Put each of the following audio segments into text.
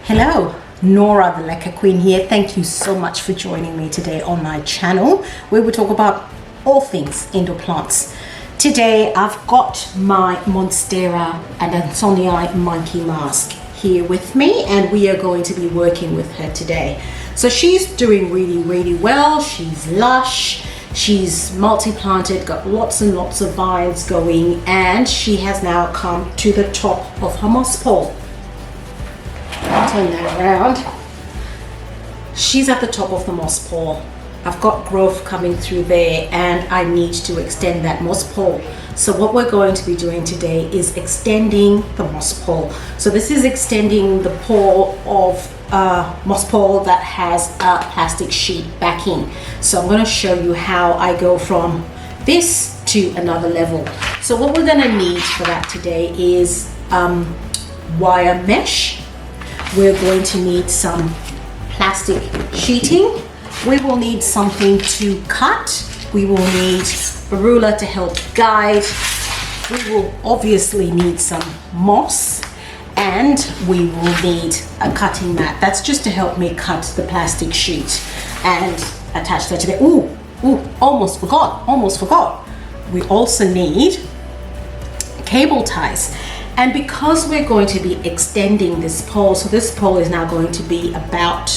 Hello, Nora the Leca Queen here. Thank you so much for joining me today on my channel where we talk about all things indoor plants. Today I've got my Monstera and Ansonii monkey mask here with me, and we are going to be working with her today. So she's doing really well. She's lush, she's multi-planted, got lots and lots of vines going, and she has now come to the top of her moss pole. Turn that around. She's at the top of the moss pole. I've got growth coming through there and I need to extend that moss pole. So what we're going to be doing today is extending the moss pole. So this is extending the pole of moss pole that has a plastic sheet backing. So I'm going to show you how I go from this to another level. So what we're going to need for that today is wire mesh. We're going to need some plastic sheeting. We will need something to cut. We will need a ruler to help guide. We will obviously need some moss, and we will need a cutting mat. That's just to help me cut the plastic sheet and attach that to the, almost forgot. We also need cable ties. And because we're going to be extending this pole, so this pole is now going to be about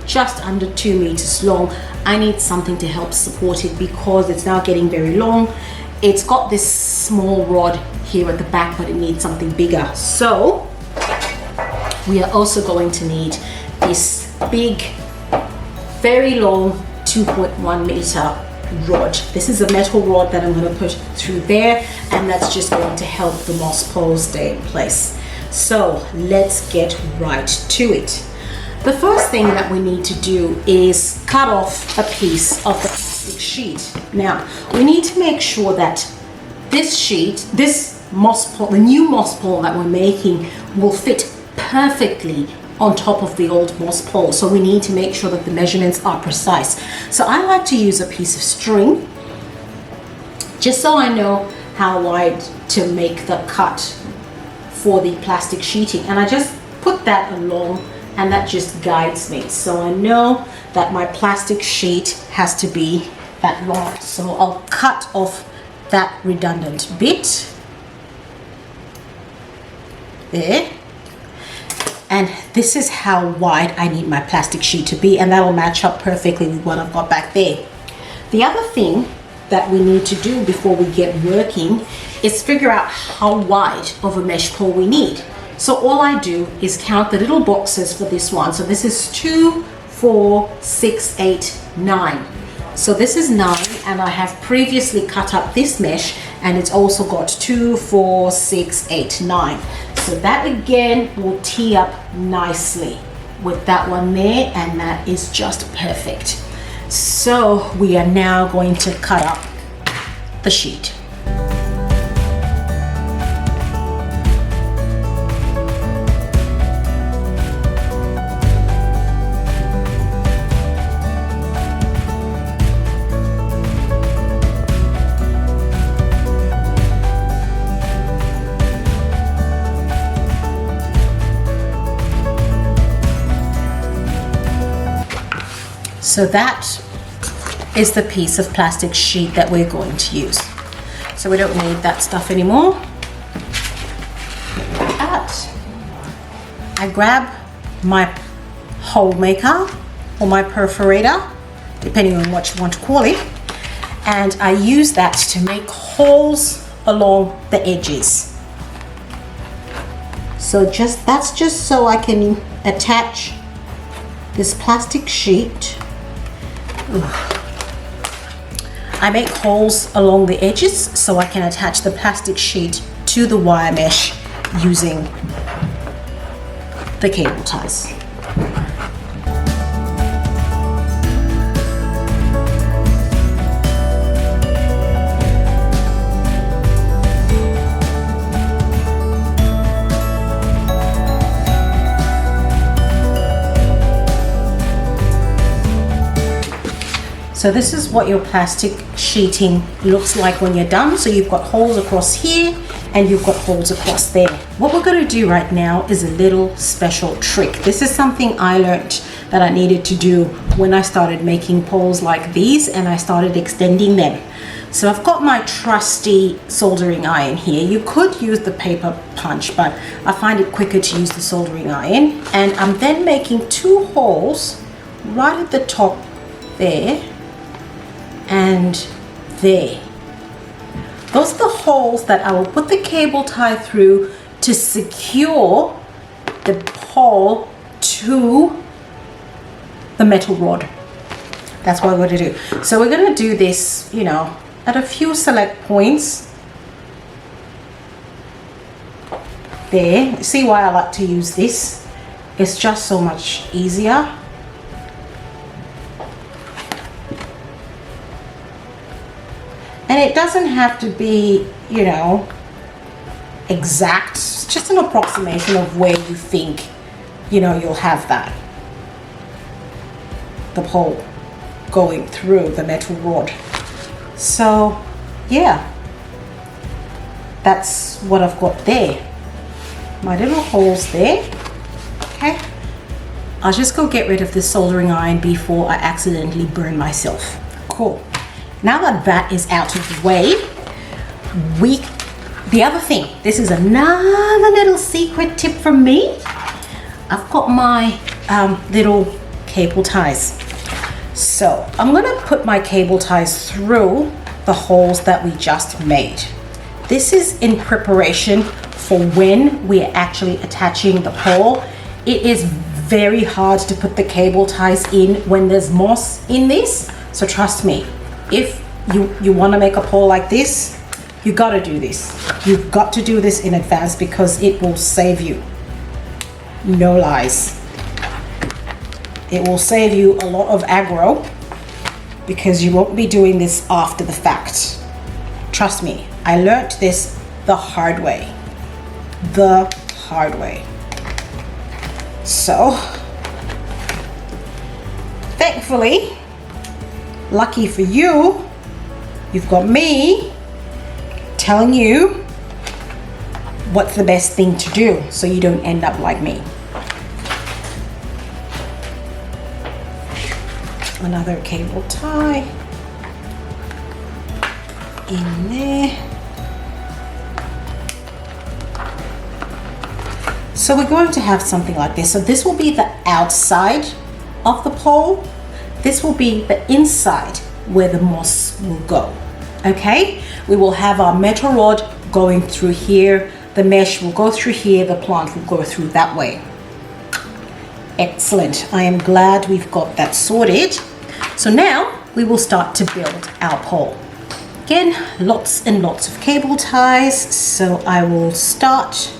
just under 2 meters long, I need something to help support it because it's now getting very long. It's got this small rod here at the back, but it needs something bigger. So we are also going to need this big, very long 2.1 meter rod. This is a metal rod that I'm going to put through there, and that's just going to help the moss pole stay in place. So let's get right to it. The first thing that we need to do is cut off a piece of the plastic sheet. Now we need to make sure that this sheet, this moss pole, the new moss pole that we're making, will fit perfectly on top of the old moss pole. So we need to make sure that the measurements are precise. So I like to use a piece of string just so I know how wide to make the cut for the plastic sheeting, and I just put that along and that just guides me. So I know that my plastic sheet has to be that long. So I'll cut off that redundant bit there. And this is how wide I need my plastic sheet to be, and that will match up perfectly with what I've got back there. The other thing that we need to do before we get working is figure out how wide of a mesh pole we need. So all I do is count the little boxes for this one. So this is 2, 4, 6, 8, 9. So this is 9, and I have previously cut up this mesh, and it's also got 2, 4, 6, 8, 9. So that again will tee up nicely with that one there, and that is just perfect. So we are now going to cut up the sheet. So that is the piece of plastic sheet that we're going to use. So we don't need that stuff anymore. But I grab my hole maker or my perforator, depending on what you want to call it, and I use that to make holes along the edges. So that's just so I can attach this plastic sheet. I make holes along the edges so I can attach the plastic sheet to the wire mesh using the cable ties. So this is what your plastic sheeting looks like when you're done. So you've got holes across here and you've got holes across there. what we're going to do right now is a little special trick. This is something I learned that I needed to do when I started making poles like these and I started extending them. So I've got my trusty soldering iron here. You could use the paper punch, but I find it quicker to use the soldering iron. And I'm then making 2 holes right at the top there and there. Those are the holes that I will put the cable tie through to secure the pole to the metal rod. That's what we're going to do. So we're going to do this, you know, at a few select points. There. See why I like to use this? It's just so much easier. And it doesn't have to be, you know, exact. It's just an approximation of where you think, you know, you'll have that. The pole going through the metal rod. So, yeah. That's what I've got there. My little holes there. Okay. I'll just go get rid of this soldering iron before I accidentally burn myself. Cool. Now that that is out of the way, the other thing, this is another little secret tip from me. I've got my little cable ties. So I'm gonna put my cable ties through the holes that we just made. This is in preparation for when we're actually attaching the pole. It is very hard to put the cable ties in when there's moss in this. So trust me, if you want to make a pole like this, you got to do this. You've got to do this in advance because it will save you. No lies. It will save you a lot of aggro because you won't be doing this after the fact. Trust me, I learnt this the hard way. The hard way. So, thankfully, lucky for you, you've got me telling you what's the best thing to do so you don't end up like me. Another cable tie in there. So we're going to have something like this. So this will be the outside of the pole. This will be the inside where the moss will go. Okay, we will have our metal rod going through here, the mesh will go through here, the plant will go through that way. Excellent. I am glad we've got that sorted. So now we will start to build our pole. Again, lots and lots of cable ties. So I will start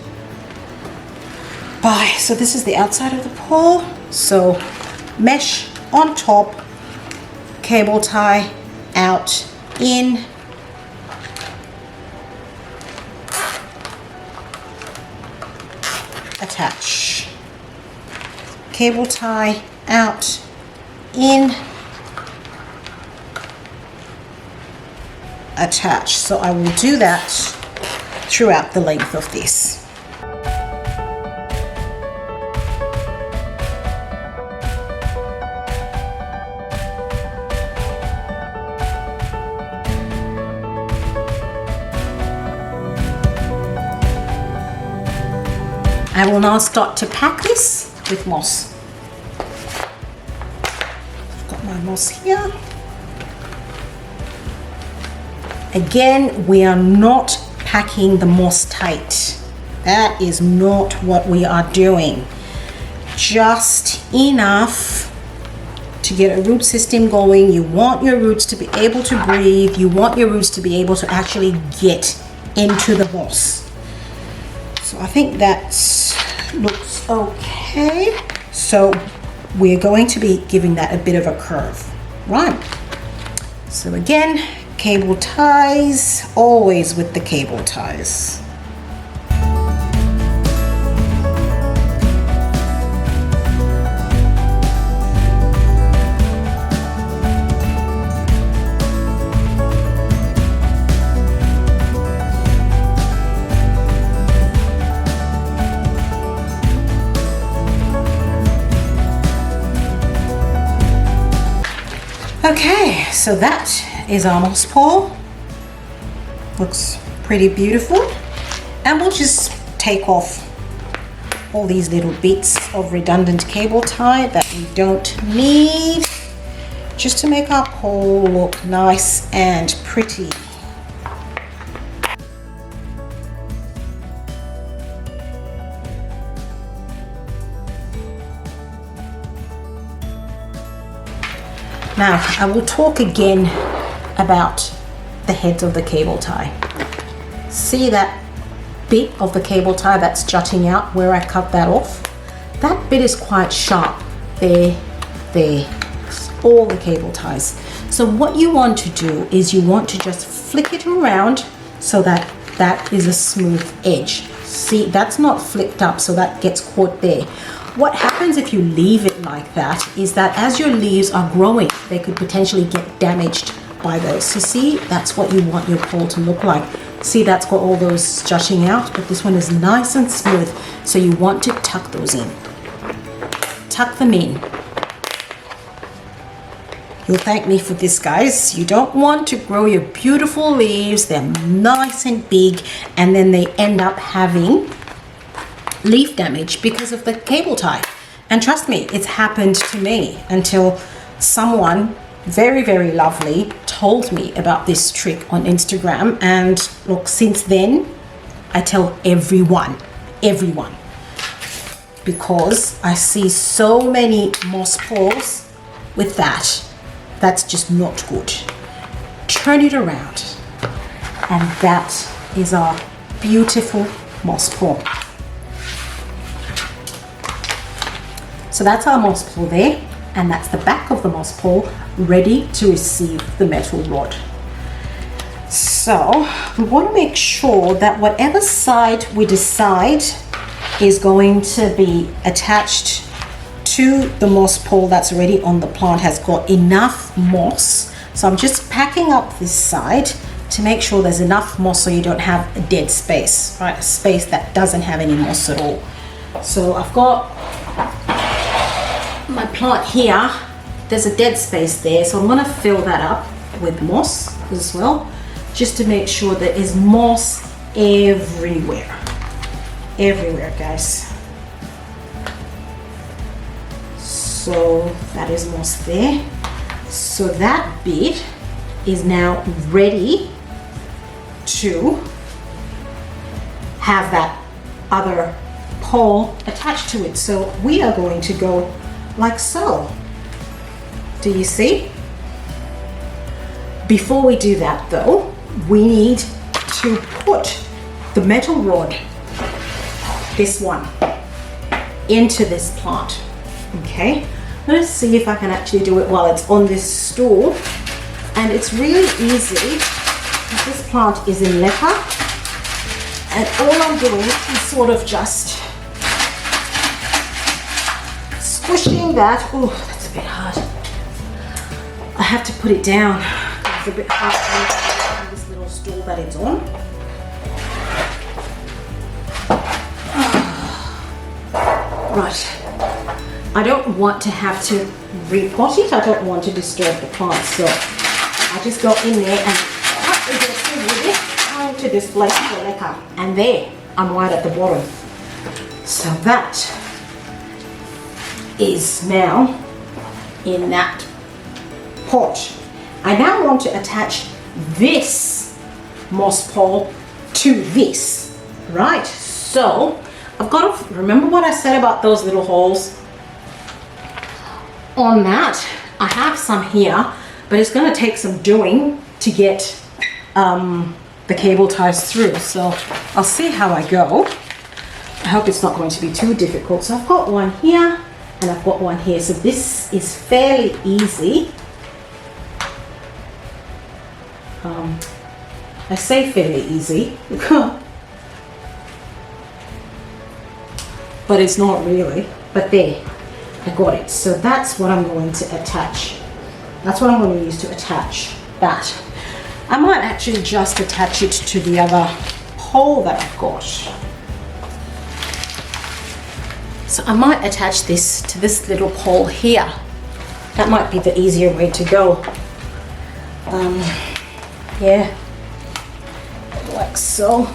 by, so this is the outside of the pole. So mesh on top, cable tie out, in, attach, cable tie out, in, attach. So I will do that throughout the length of this. I will now start to pack this with moss. I've got my moss here. Again, we are not packing the moss tight. That is not what we are doing. Just enough to get a root system going. You want your roots to be able to breathe. You want your roots to be able to actually get into the moss. So I think that looks okay. So we're going to be giving that a bit of a curve, right? So again, cable ties, always with the cable ties. Okay, so that is our moss pole. Looks pretty beautiful. And we'll just take off all these little bits of redundant cable tie that we don't need, just to make our pole look nice and pretty. Now, I will talk again about the heads of the cable tie. See that bit of the cable tie that's jutting out where I cut that off? That bit is quite sharp. There, all the cable ties. So what you want to do is you want to just flick it around so that that is a smooth edge. See, that's not flipped up, so that gets caught there. What happens if you leave it like that is that as your leaves are growing, they could potentially get damaged by those. So see, that's what you want your pole to look like. See, that's got all those jutting out, but this one is nice and smooth. So you want to tuck those in. Tuck them in. You'll thank me for this, guys. You don't want to grow your beautiful leaves. They're nice and big, and then they end up having leaf damage because of the cable tie. And trust me, it's happened to me until someone very, very lovely told me about this trick on Instagram. And look, since then, I tell everyone, because I see so many moss poles with that. That's just not good. Turn it around, and that is our beautiful moss pole. So that's our moss pole there, and that's the back of the moss pole ready to receive the metal rod. So we want to make sure that whatever side we decide is going to be attached to the moss pole that's already on the plant has got enough moss. So I'm just packing up this side to make sure there's enough moss so you don't have a dead space, right? A space that doesn't have any moss at all. So I've got my plant here. There's a dead space there, so I'm going to fill that up with moss as well, just to make sure there is moss everywhere. Everywhere, guys. So that is moss there. So that bit is now ready to have that other pole attached to it. So we are going to go like so. Do you see? Before we do that though, we need to put the metal rod, this one, into this plant. Okay, let's see if I can actually do it while it's on this stool. And it's really easy. This plant is in Leca, and all I'm doing is sort of just squishing that. Oh, that's a bit hard. I have to put it down. It's a bit hard on this little stool that it's on. Right. I don't want to have to repot it. I don't want to disturb the plant, so I just go in there and cut the with it, trying to displace the Leca. And there, I'm right at the bottom. So that is now in that pot. I now want to attach this moss pole to this, right? So I've got to remember what I said about those little holes. On that, I have some here, but it's going to take some doing to get the cable ties through. So I'll see how I go. I hope it's not going to be too difficult. So I've got one here and I've got one here. So this is fairly easy. I say fairly easy, but it's not really. But there. I got it. So that's what I'm going to attach. That's what I'm going to use to attach that. I might actually just attach it to the other pole that I've got. So I might attach this to this little pole here. That might be the easier way to go. Yeah, like so.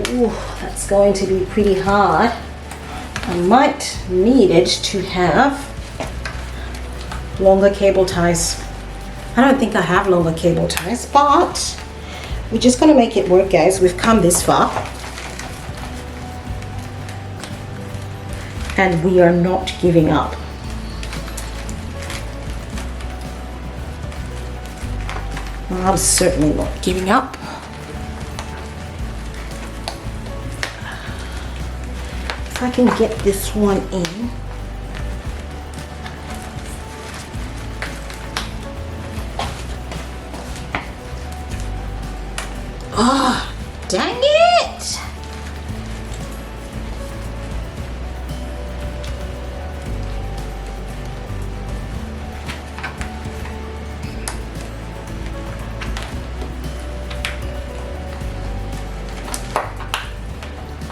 Ooh, that's going to be pretty hard. I might need it to have longer cable ties. I don't think I have longer cable ties, but we're just gonna make it work, guys. We've come this far. And we are not giving up. I'm certainly not giving up. If I can get this one in. Oh, dang it!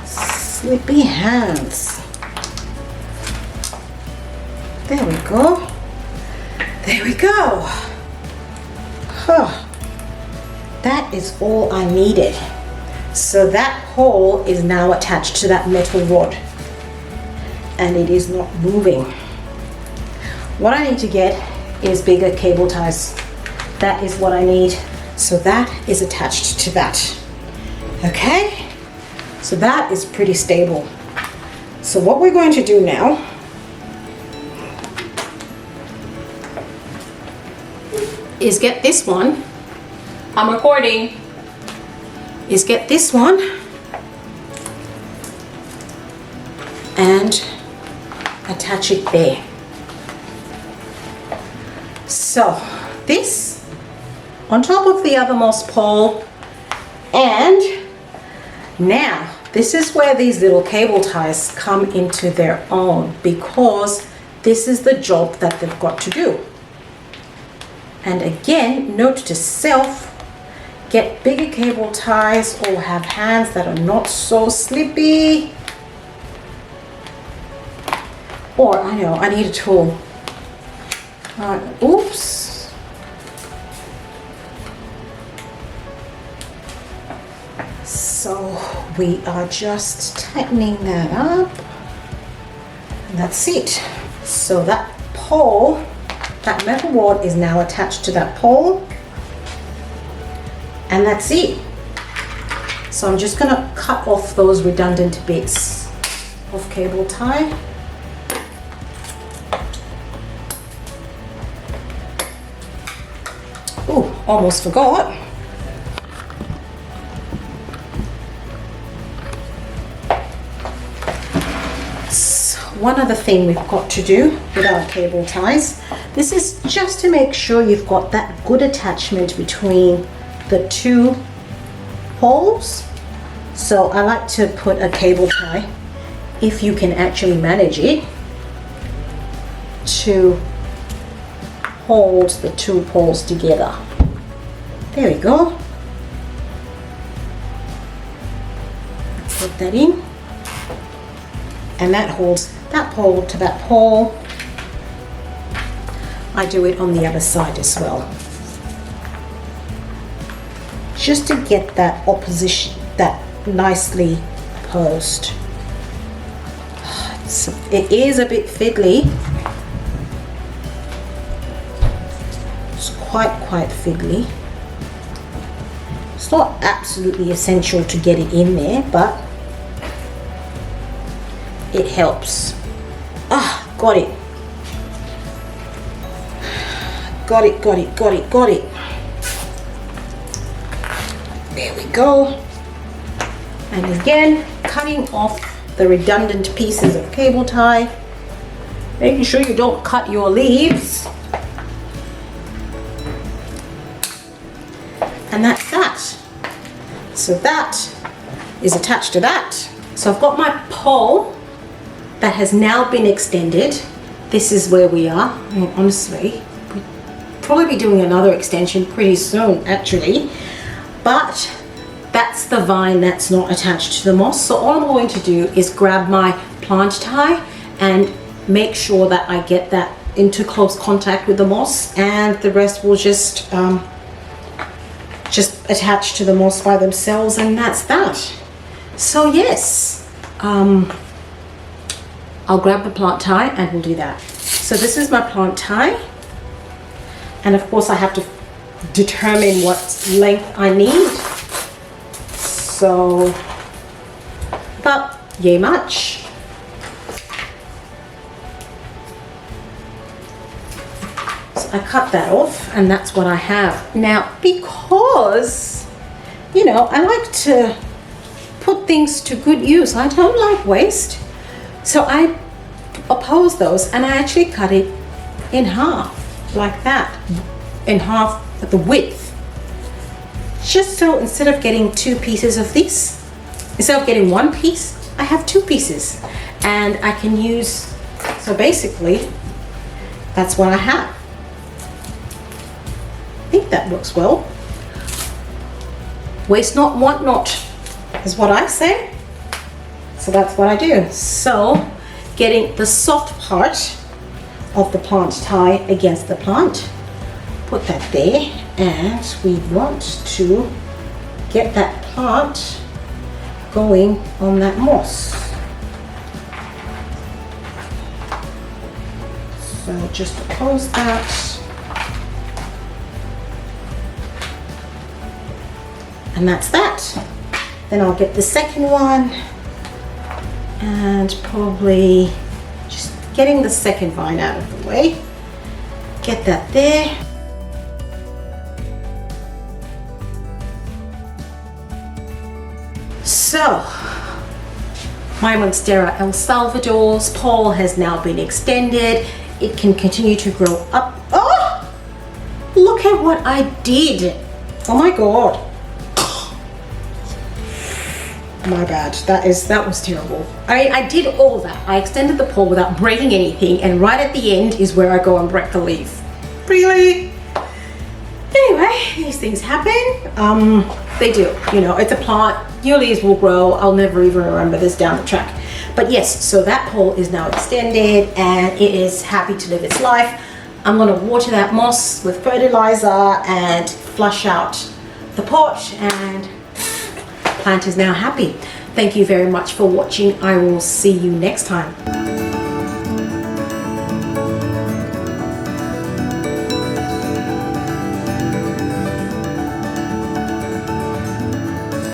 Slippy hands. There we go. There we go. Huh. That is all I needed. So that hole is now attached to that metal rod and it is not moving. What I need to get is bigger cable ties. That is what I need. So that is attached to that. Okay? So that is pretty stable. So what we're going to do now is get this one. I'm recording. Is get this one and attach it there. So this on top of the othermost pole, and now this is where these little cable ties come into their own, because this is the job that they've got to do. And again, note to self, get bigger cable ties or have hands that are not so slippy. Or I know, I need a tool. Oops. So we are just tightening that up. And that's it. So that pole, that metal rod is now attached to that pole. And that's it. So I'm just gonna cut off those redundant bits of cable tie. Oh, almost forgot. So one other thing we've got to do with our cable ties, this is just to make sure you've got that good attachment between the two poles. So I like to put a cable tie, if you can actually manage it, to hold the two poles together. There we go. Put that in, and that holds that pole to that pole. I do it on the other side as well, just to get that opposition, that nicely posed. It is a bit fiddly. It's quite fiddly. It's not absolutely essential to get it in there, but it helps. Ah, got it. Got it. There we go. And again, cutting off the redundant pieces of cable tie, making sure you don't cut your leaves. And that's that. So that is attached to that. So I've got my pole that has now been extended. This is where we are. I mean, honestly, we'll probably be doing another extension pretty soon, actually. But that's the vine that's not attached to the moss. So all I'm going to do is grab my plant tie and make sure that I get that into close contact with the moss, and the rest will just attach to the moss by themselves, and that's that. So yes, I'll grab the plant tie and we'll do that. So this is my plant tie, and of course I have to determine what length I need. So about yay much. I cut that off, and that's what I have. Now, because, you know, I like to put things to good use. I don't like waste. So I oppose those, and I actually cut it in half, like that. In half at the width. Just so instead of getting 2 pieces of this, instead of getting 1 piece, I have 2 pieces. And I can use, so basically, that's what I have. I think that works well. Waste not, want not, is what I say. So that's what I do. So getting the soft part of the plant tie against the plant, put that there, and we want to get that plant going on that moss. So just close that. And that's that. Then I'll get the second one, and probably just getting the second vine out of the way. Get that there. So, my Monstera El Salvador's pole has now been extended. It can continue to grow up. Oh! Look at what I did. Oh my God. My bad, that was terrible. I did all that. I extended the pole without breaking anything, and right at the end is where I go and break the leaf. Really? Anyway, these things happen. They do, you know, it's a plant. Your leaves will grow. I'll never even remember this down the track. But yes, so that pole is now extended and it is happy to live its life. I'm gonna water that moss with fertilizer and flush out the pot, and plant is now happy. Thank you very much for watching. I will see you next time.